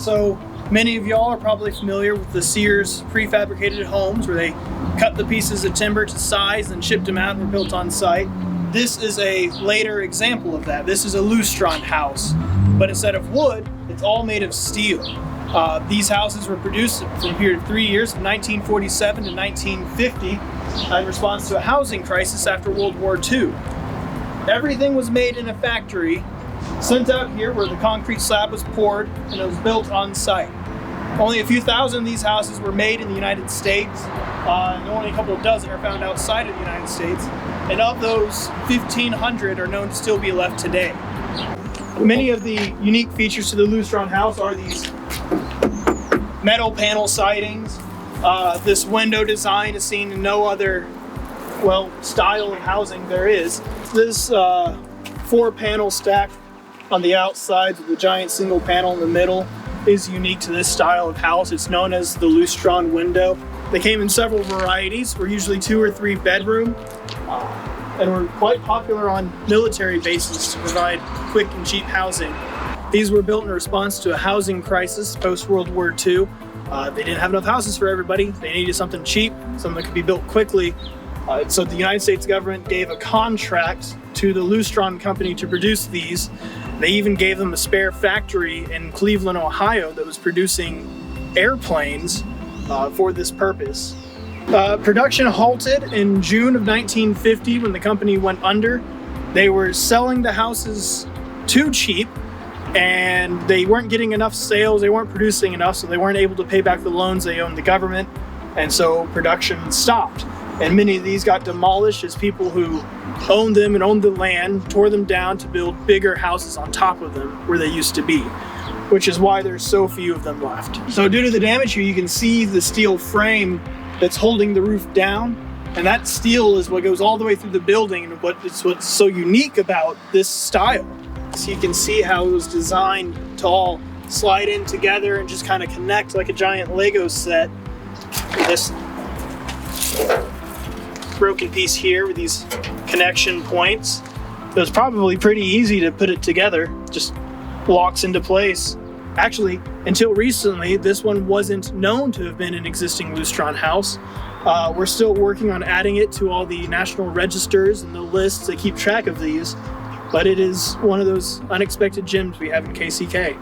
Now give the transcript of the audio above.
So many of y'all are probably familiar with the Sears prefabricated homes where they cut the pieces of timber to size and shipped them out and were built on site. This is a later example of that. This is a Lustron house, but instead of wood, it's all made of steel. These houses were produced for a period of 3 years, from 1947 to 1950, in response to a housing crisis after World War II. Everything was made in a factory, sent out here where the concrete slab was poured, and it was built on site. Only a few thousand of these houses were made in the United States, and only a couple of dozen are found outside of the United States. And of those, 1,500 are known to still be left today. Many of the unique features to the Lustron house are these metal panel sidings. This window design is seen in no other, style of housing there is. This 4-panel stack on the outside with the giant single panel in the middle is unique to this style of house. It's known as the Lustron window. They came in several varieties. Were usually 2 or 3 bedroom, and were quite popular on military bases to provide quick and cheap housing. These were built in response to a housing crisis post-World War II. They didn't have enough houses for everybody. They needed something cheap, something that could be built quickly. So the United States government gave a contract to the Lustron company to produce these. They even gave them a spare factory in Cleveland, Ohio that was producing airplanes for this purpose. Production halted in June of 1950 when the company went under. They were selling the houses too cheap, and they weren't getting enough sales. They weren't producing enough, so they weren't able to pay back the loans they owed the government, and so production stopped. And many of these got demolished as people who owned them and owned the land tore them down to build bigger houses on top of them where they used to be, which is why there's so few of them left. So due to the damage here, you can see the steel frame that's holding the roof down, and that steel is what goes all the way through the building, and what's so unique about this style. So you can see how it was designed to all slide in together and just kind of connect like a giant Lego set. This broken piece here with these connection points. It was probably pretty easy to put it together, just locks into place. Actually, until recently, this one wasn't known to have been an existing Lustron house. We're still working on adding it to all the national registers and the lists that keep track of these, but it is one of those unexpected gems we have in KCK.